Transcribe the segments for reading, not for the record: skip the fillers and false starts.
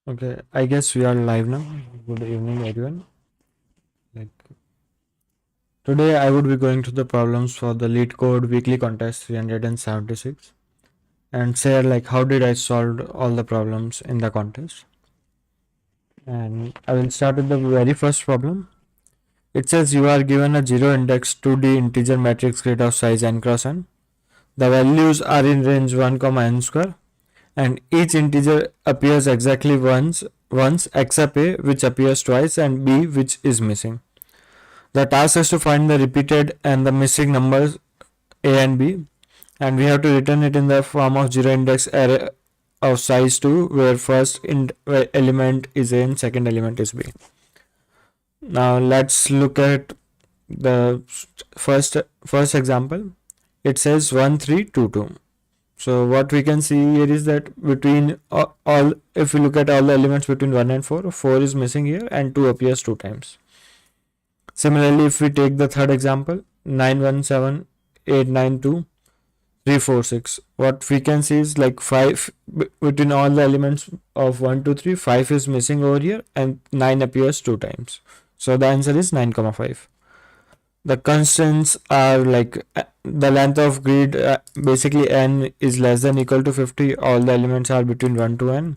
Okay, I guess we are live now. Good evening, everyone. Like today, I would be going through the problems for the Leetcode weekly contest 376 and share like how did I solve all the problems in the contest. And I will start with the very first problem. It says you are given a zero index 2D integer matrix grid of size n cross n. The values are in range 1, n square, and each integer appears exactly once except a which appears twice and b which is missing. The task is to find the repeated and the missing numbers a and b, and we have to return it in the form of zero index array of size 2 where element is a and second element is b. Now let's look at the first example. It says 1 3 2 2. So what we can see here is that between all if we look at all the elements between 1 and 4, 4 is missing here and 2 appears 2 times. Similarly, if we take the third example, 9 1 7 8 9 2 3 4 6, what we can see is like 5 between all the elements of 1 2 3, 5 is missing over here and 9 appears 2 times. So the answer is 9 comma 5. The constants are like the length of grid, basically n is less than equal to 50. All the elements are between 1 to n.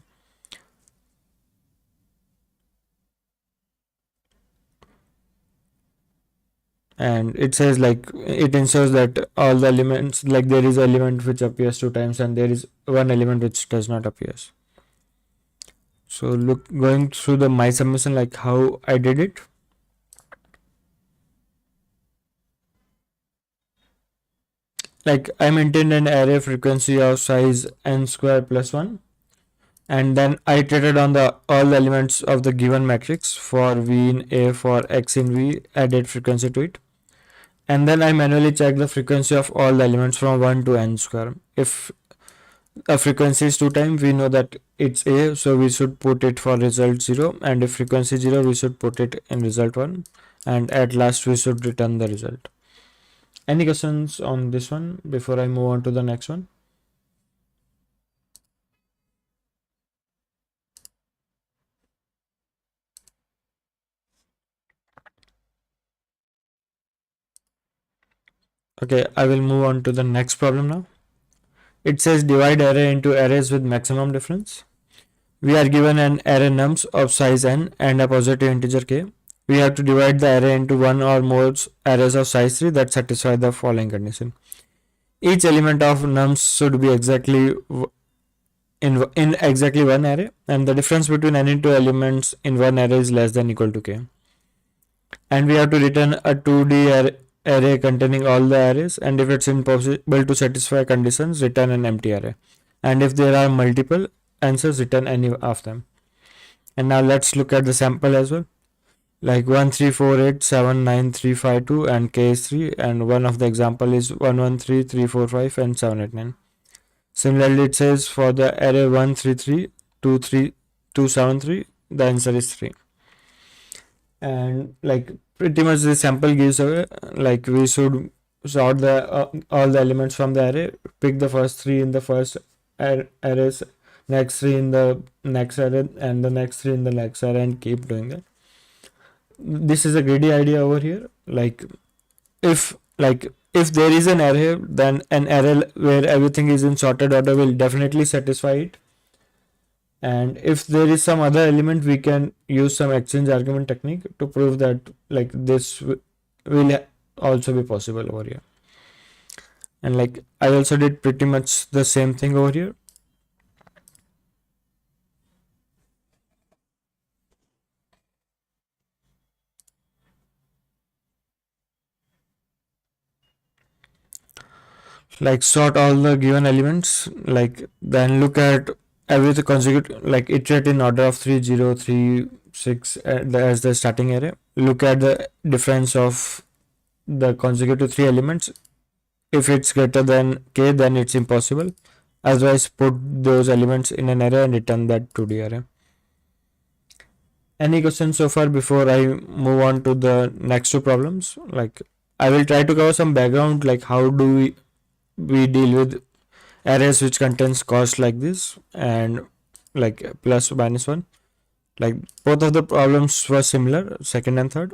And it says like it ensures that all the elements, like there is an element which appears 2 times and there is one element which does not appears. So going through the my submission, like how I did it. Like I maintained an array frequency of size n square plus 1, and then I iterated on all the elements of the given matrix for v in a, for x in v, added frequency to it, and then I manually checked the frequency of all the elements from 1 to n square. If a frequency is 2 times, we know that it's a, so we should put it for result 0, and if frequency 0, we should put it in result 1, and at last we should return the result. Any questions on this one before I move on to the next one? Okay, I will move on to the next problem now. It says divide array into arrays with maximum difference. We are given an array nums of size n and a positive integer k. We have to divide the array into one or more arrays of size 3 that satisfy the following condition. Each element of nums should be exactly in exactly one array, and the difference between any two elements in one array is less than equal to k. And we have to return a 2D array containing all the arrays, and if it's impossible to satisfy conditions, return an empty array, and if there are multiple answers, return any of them. And now let's look at the sample as well. Like 1 3 4 8 7 9 3 5 2 and k is 3, and one of the example is 1 1 3 3 4 5 and 7 8 9. Similarly, it says for the array 1 3 3 2 3 2 7 3, the answer is 3. And like pretty much the sample gives away like we should sort the all the elements from the array, pick the first 3 in the first arrays, next 3 in the next array, and the next 3 in the next array, and keep doing that. This is a greedy idea over here. Like if there is an array, then an array where everything is in sorted order will definitely satisfy it. And if there is some other element, we can use some exchange argument technique to prove that like this will also be possible over here. And like I also did pretty much the same thing over here. Like sort all the given elements, like then look at everything consecutive, like iterate in order of 3 0 3 6 as the starting array. Look at the difference of the consecutive 3 elements. If it's greater than k, then it's impossible. Otherwise, put those elements in an array and return that 2D array. Any questions so far before I move on to the next two problems? Like I will try to cover some background, like how do we deal with arrays which contains cost like this and like plus minus 1. Like both of the problems were similar, second and third.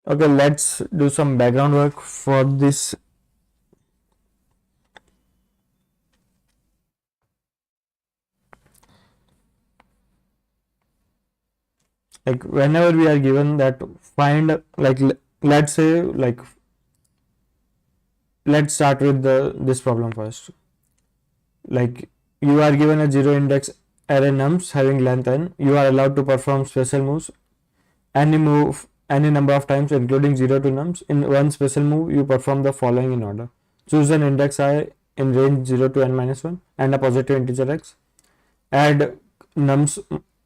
Okay, let's do some background work for this. Like whenever we are given that find, like let's say, like let's start with this problem first. Like you are given a zero index array nums having length n. You are allowed to perform special moves. Any move any number of times including 0 to nums. In one special move, you perform the following in order. Choose an index I in range 0 to n minus 1 and a positive integer x. Add nums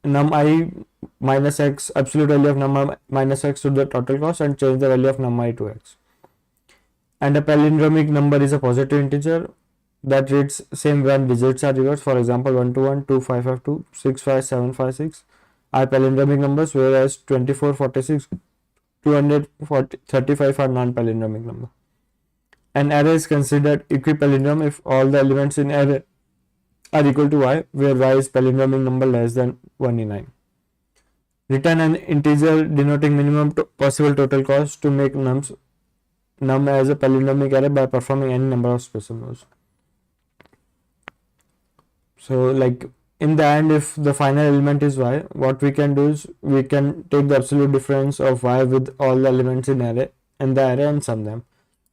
num I minus x, absolute value of num I minus x to the total cost, and change the value of num I to x. And a palindromic number is a positive integer that reads same when digits are reversed. For example, 121, 2552, 65756 are palindromic numbers, whereas 2446, 235 are non-palindromic numbers. An array is considered equipalindrome if all the elements in array are equal to y, where y is palindromic number less than 1 in 9. Return an integer denoting minimum possible total cost to make num as a palindromic array by performing any number of special moves. So like in the end, if the final element is y, what we can do is we can take the absolute difference of y with all the elements in array and the array and sum them.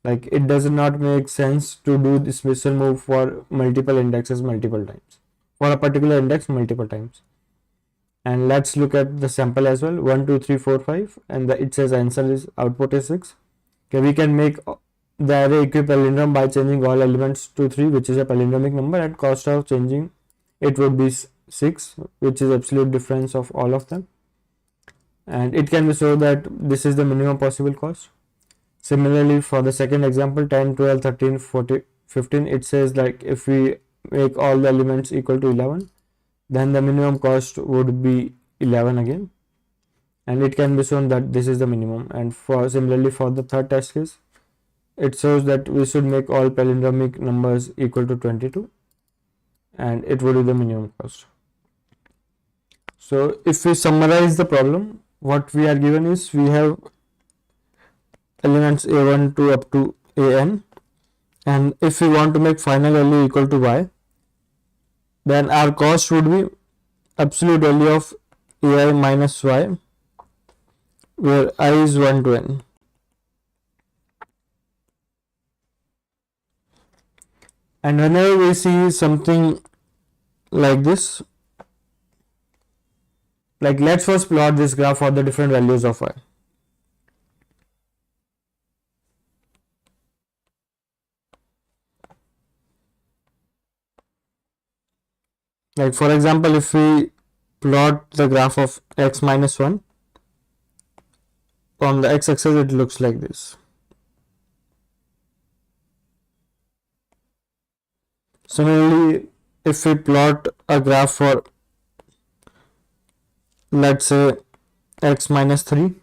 Like it does not make sense to do this special move for multiple indexes multiple times, for a particular index multiple times. And let's look at the sample as well. 1 2 3 4 5 and it says answer is output is 6. Okay, we can make the array equipalindrome by changing all elements to 3, which is a palindromic number, at cost of changing it would be 6, which is absolute difference of all of them. And it can be shown that this is the minimum possible cost. Similarly, for the second example, 10 12 13 14 15, it says like if we make all the elements equal to 11, then the minimum cost would be 11 again, and it can be shown that this is the minimum. And for similarly for the third test case, it shows that we should make all palindromic numbers equal to 22, and it would be the minimum cost. So if we summarize the problem, what we are given is we have elements a1 to up to an, and if we want to make final value equal to y, then our cost would be absolute value of ai minus y, where I is 1 to n. And whenever we see something like this, like let's first plot this graph for the different values of y. Like for example, if we plot the graph of x minus 1, on the x-axis it looks like this. Similarly, if we plot a graph for, let's say, x minus 3,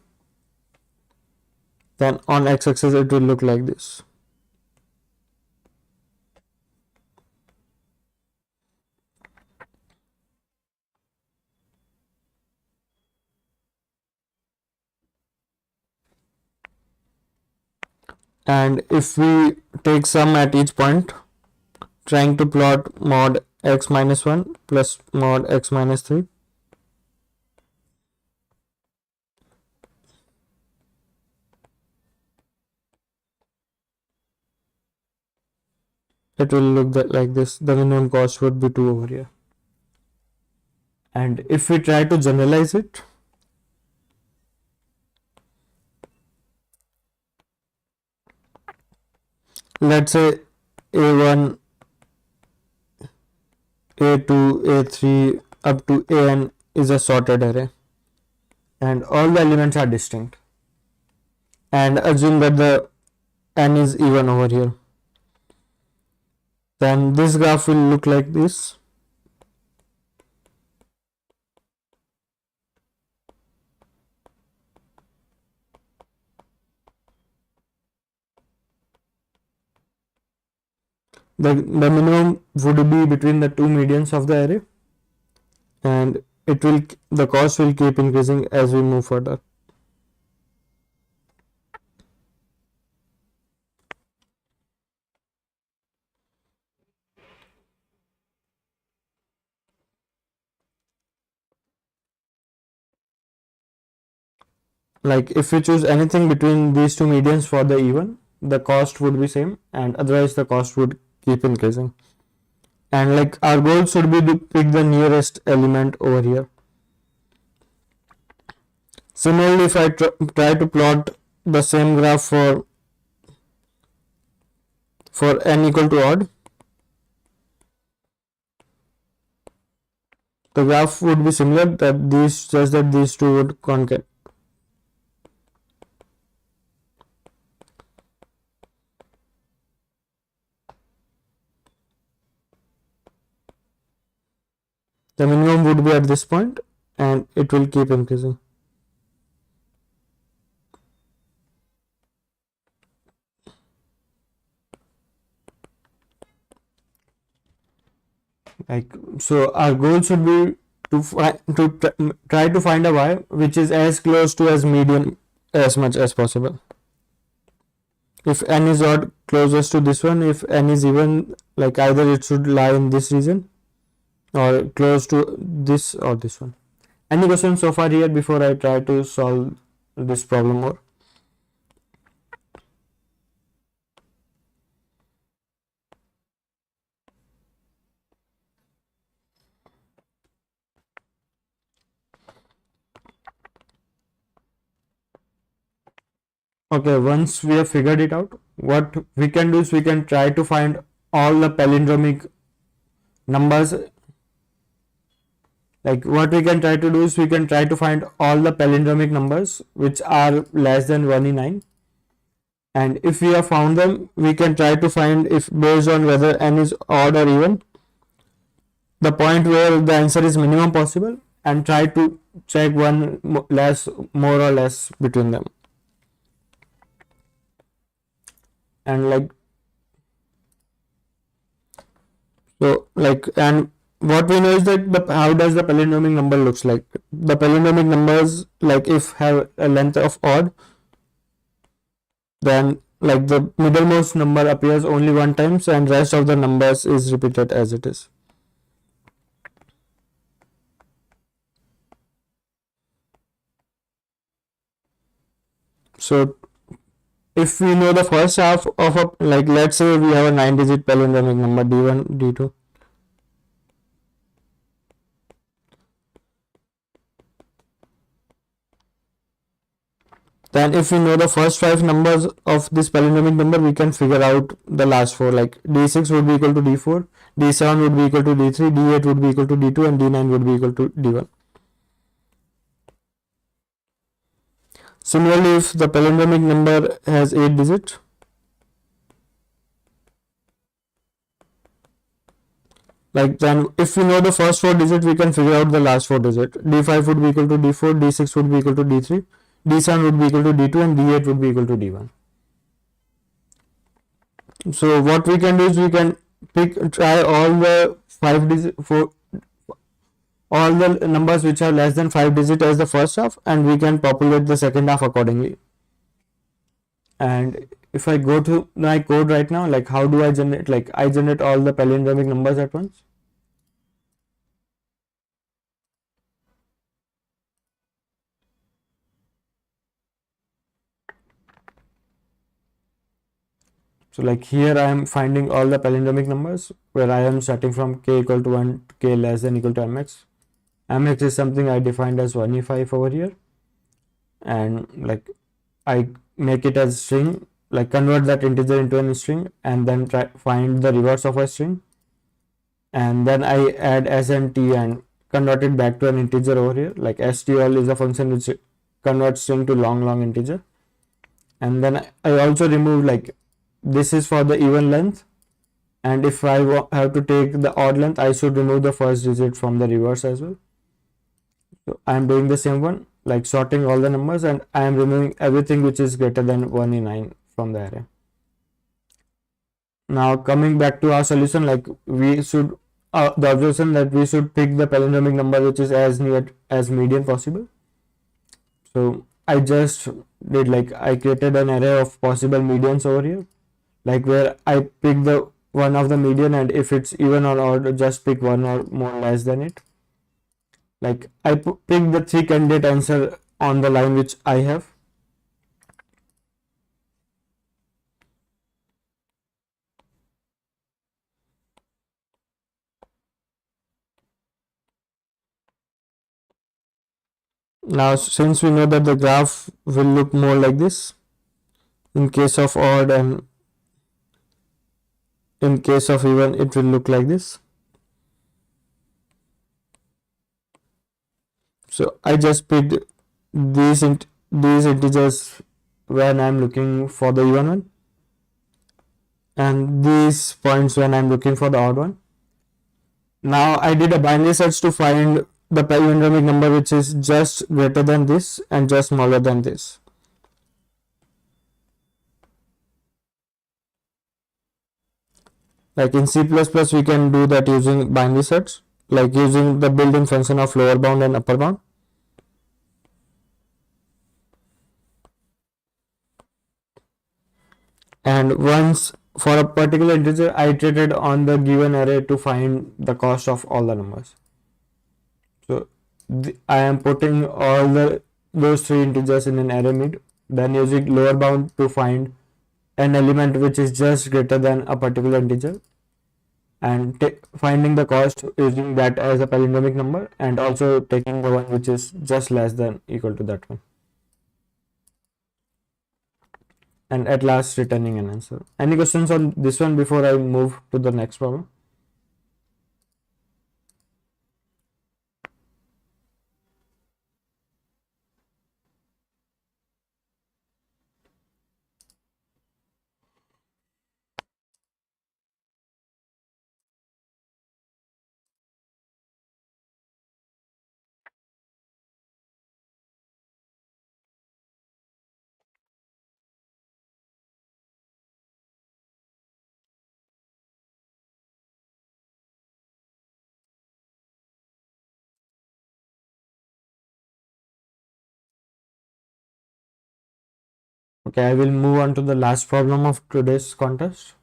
then on x-axis it will look like this. And if we take sum at each point, trying to plot mod x minus 1 plus mod x minus 3, it will look like this. The minimum cost would be 2 over here. And if we try to generalize it, let's say a1 A to A3 up to AN is a sorted array and all the elements are distinct, and assume that the n is even over here, then this graph will look like this. The minimum would be between the two medians of the array, and the cost will keep increasing as we move further. Like if we choose anything between these two medians for the even, the cost would be same, and otherwise the cost would keep increasing. And like our goal should be to pick the nearest element over here. Similarly, if I try to plot the same graph for n equal to odd, the graph would be similar, that these two would concave. The minimum would be at this point and it will keep increasing. Like, so our goal should be to try to find a y which is as close to as median as much as possible. If n is odd, closest to this one. If n is even, like either it should lie in this region or close to this or this one. Any questions so far here before I try to solve this problem more? Okay, once we have figured it out, what we can do is we can try to find all the palindromic numbers. Like what we can try to do is we can try to find all the palindromic numbers which are less than 1 in 9, and if we have found them, we can try to find, if based on whether n is odd or even, the point where the answer is minimum possible, and try to check one more or less between them. And like, so like, and what we know is that how does the palindromic number looks like. The palindromic numbers, like if have a length of odd, then like the middlemost number appears only one times and rest of the numbers is repeated as it is. So if we know the first half of a, like let's say we have a 9-digit palindromic number d1, d2, then if we know the first 5 numbers of this palindromic number, we can figure out the last 4. Like d6 would be equal to d4, d7 would be equal to d3, d8 would be equal to d2, and d9 would be equal to d1. Similarly, if the palindromic number has 8 digits, like then if we know the first 4 digits, we can figure out the last 4 digits. d5 would be equal to d4, d6 would be equal to d3, d7 would be equal to d2, and d8 would be equal to d1. So what we can do is we can try all the 5 digit for all the numbers which are less than 5 digits as the first half, and we can populate the second half accordingly. And if I go to my code right now, like how do I generate, like I generate all the palindromic numbers at once. So like here I am finding all the palindromic numbers where I am starting from k equal to 1 to k less than equal to mx. Mx is something I defined as 1e5 over here, and like I make it as string, like convert that integer into a string, and then find the reverse of a string. and then I add s and t and convert it back to an integer over here. Like stall is a function which converts string to long integer. And then I also remove, like, this is for the even length, and if I have to take the odd length, I should remove the first digit from the reverse as well. So I am doing the same one, like sorting all the numbers, and I am removing everything which is greater than 1 in 9 from the array. Now coming back to our solution, like we should the observation that we should pick the palindromic number which is as near as median possible. So I just did, like, I created an array of possible medians over here, like where I pick the one of the median, and if it's even or odd, just pick one or more less than it. Like I pick the 3 candidate answer on the line which I have. Now since we know that the graph will look more like this in case of odd, and in case of even it will look like this. So I just picked these integers when I'm looking for the even one, and these points when I'm looking for the odd one. Now I did a binary search to find the palindromic number which is just greater than this and just smaller than this. Like in C++, we can do that using binary search, like using the built-in function of lower bound and upper bound. And once for a particular integer, I iterated on the given array to find the cost of all the numbers. So I am putting all those 3 integers in an array mid, then using lower bound to find an element which is just greater than a particular integer, and finding the cost using that as a palindromic number, and also taking the one which is just less than equal to that one, and at last returning an answer. Any questions on this one before I move to the next problem? Okay, I will move on to the last problem of today's contest,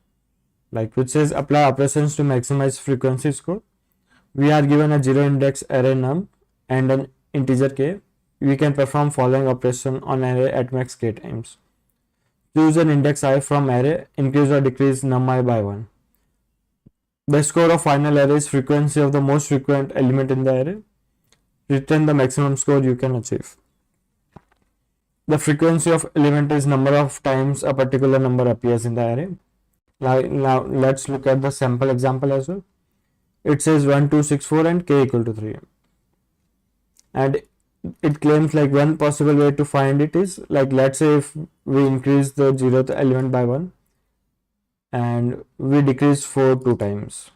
like which says apply operations to maximize frequency score. We are given a 0 index array num and an integer k. We can perform following operation on array at max k times. Choose an index I from array, increase or decrease num I by 1. The score of final array is frequency of the most frequent element in the array. Return the maximum score you can achieve. The frequency of element is number of times a particular number appears in the array. Now let's look at the sample example as well. It says 1, 2, 6, 4 and k equal to 3. And it claims, like, one possible way to find it is, like, let's say if we increase the 0th element by 1 and we decrease 4 2 times,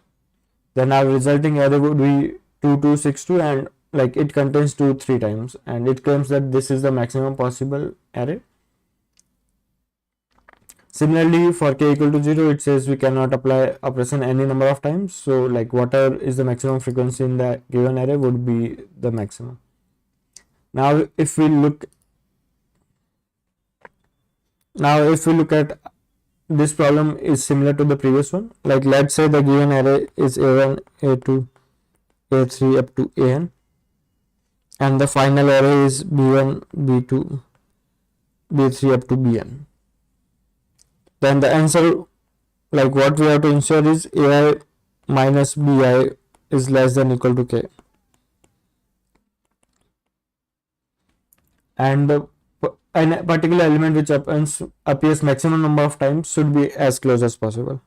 then our resulting array would be 2, 2, 6, 2, and like it contains 2 3 times, and it claims that this is the maximum possible array. Similarly, for k equal to 0, it says we cannot apply operation any number of times. So like whatever is the maximum frequency in the given array would be the maximum. Now if we look at this problem is similar to the previous one. Like let's say the given array is a1, a2, a3 up to an, and the final array is b1, b2, b3 up to bn. Then the answer, like what we have to ensure is ai minus bi is less than equal to k, and the a particular element which appears maximum number of times should be as close as possible.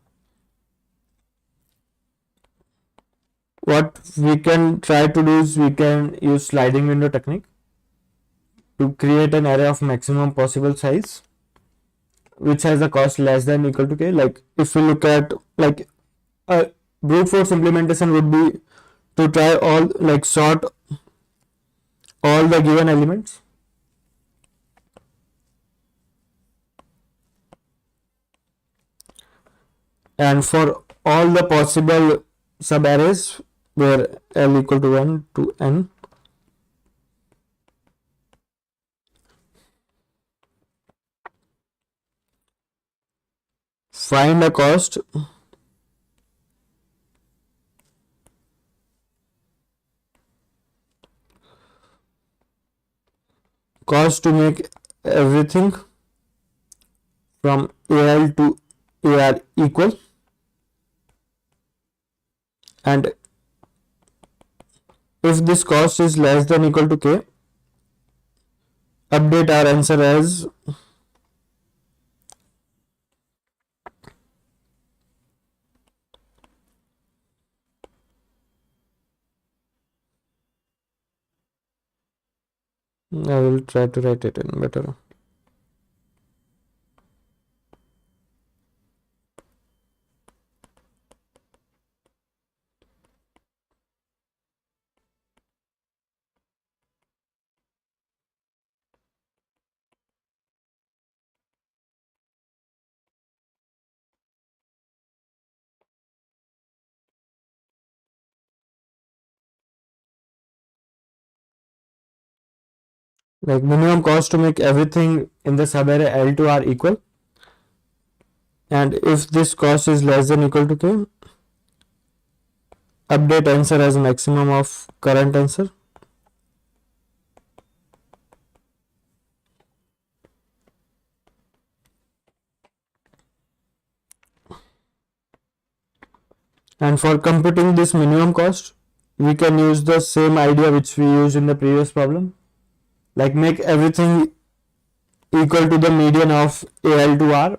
what we can try to do is we can use sliding window technique to create an array of maximum possible size which has a cost less than equal to k. Like if we look at like a brute force implementation would be to try all like sort all the given elements and for all the possible subarrays where l equal to 1 to n, find a cost to make everything from al to ar equal, and if this cost is less than equal to k, update our answer as I will try to write it in better. Like minimum cost to make everything in the subarray L to R equal, and if this cost is less than equal to k, update answer as maximum of current answer. And for computing this minimum cost, we can use the same idea which we used in the previous problem, like make everything equal to the median of AL to R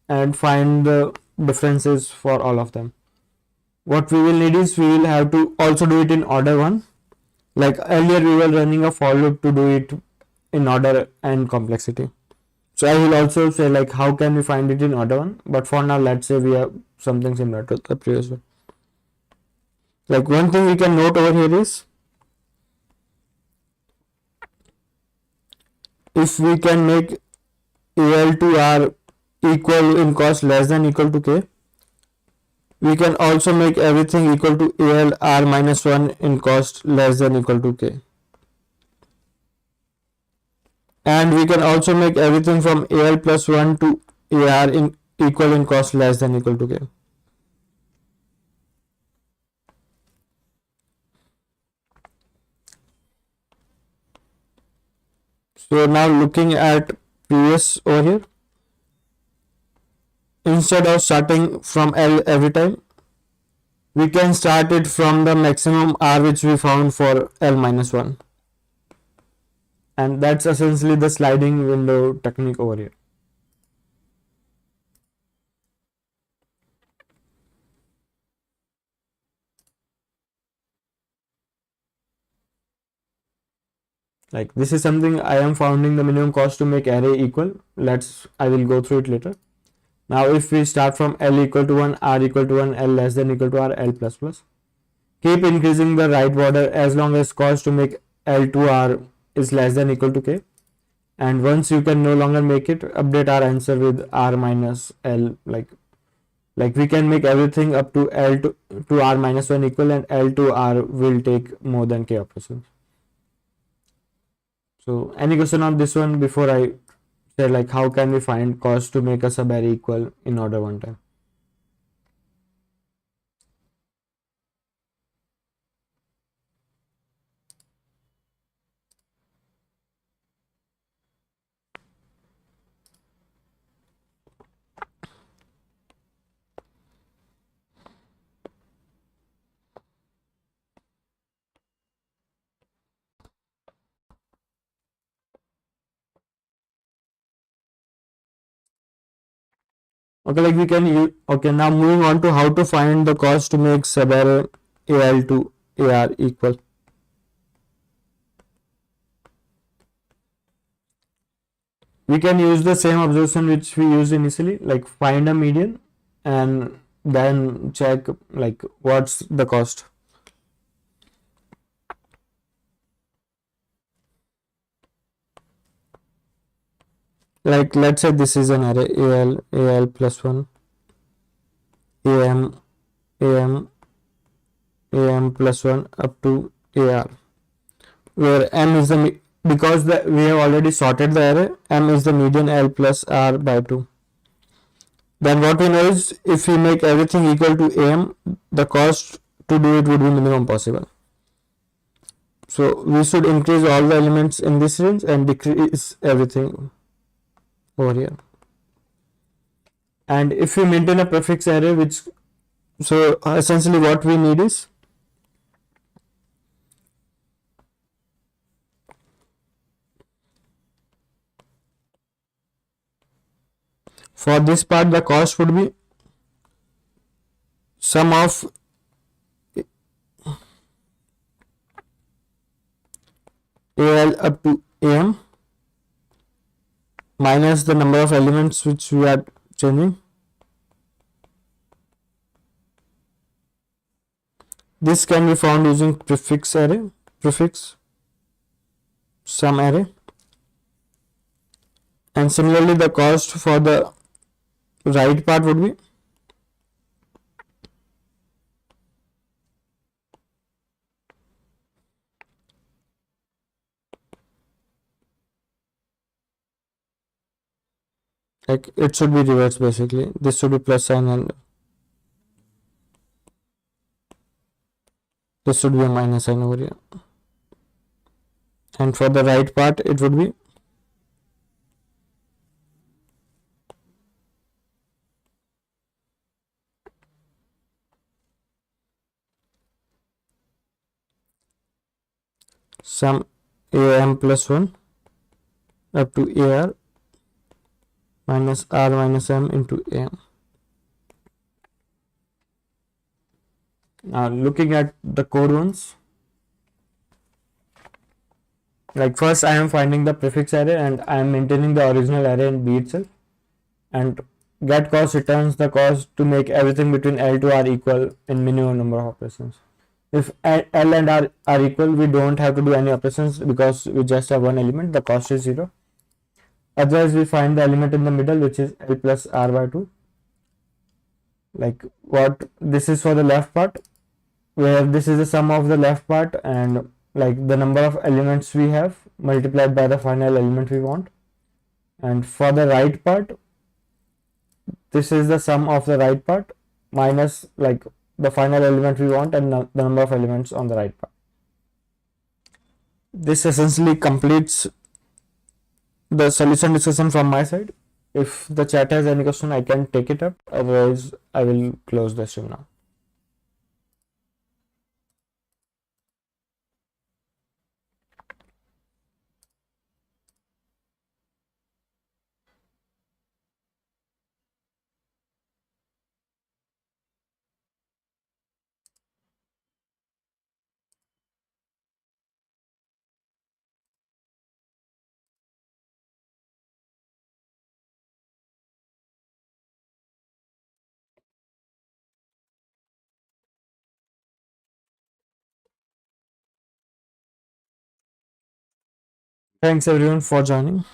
and find the differences for all of them. What we will need is we will have to also do it in order 1. Like earlier we were running a for loop to do it in order and complexity. So I will also say like how can we find it in order 1, but for now let's say we have something similar to the previous one. Like one thing we can note over here is if we can make AL to R equal in cost less than equal to k, we can also make everything equal to AL R minus 1 in cost less than equal to k. And we can also make everything from AL plus 1 to AR in equal in cost less than equal to k. So now looking at previous over here, instead of starting from L every time, we can start it from the maximum R which we found for L minus 1. And that's essentially the sliding window technique over here. Like this is something I am finding the minimum cost to make array equal. I will go through it later. Now if we start from L equal to 1, R equal to 1, L less than equal to R, L plus plus. Keep increasing the right border as long as cost to make L to R is less than equal to K. And once you can no longer make it, update our answer with R minus L. Like we can make everything up to L to R minus 1 equal, and L to R will take more than K operations. So any question on this one before I say like how can we find cost to make a subarray equal in order 1 time? Okay, like we can use, okay, now moving on to how to find the cost to make subarray AL to AR equal. We can use the same observation which we used initially, like find a median and then check like what's the cost. Like let's say this is an array AL plus 1, AM, AM, AM plus 1 up to AR, where M is the because we have already sorted the array, M is the median L plus R by 2. Then what we know is if we make everything equal to AM, the cost to do it would be minimum possible. So we should increase all the elements in this range and decrease everything over here. And if we maintain a prefix array, which so essentially what we need is for this part the cost would be sum of AL up to AM minus the number of elements which we are changing. This can be found using prefix sum array, and similarly the cost for the right part would be like it should be reversed basically. This should be plus sign and this should be a minus sign over here. And for the right part it would be sum AM plus 1 up to AR minus R minus M into AM. Now looking at the code ones, like first I am finding the prefix array and I am maintaining the original array in B itself, and get cost returns the cost to make everything between L to R equal in minimum number of operations. If L and R are equal, we don't have to do any operations because we just have one element, the cost is 0. Otherwise we find the element in the middle, which is L plus R by 2. Like what this is for the left part, where this is the sum of the left part and like the number of elements we have multiplied by the final element we want. And for the right part, this is the sum of the right part minus like the final element we want and the number of elements on the right part. This essentially completes the solution discussion from my side. If the chat has any question, I can take it up. Otherwise, I will close the stream now. Thanks everyone for joining.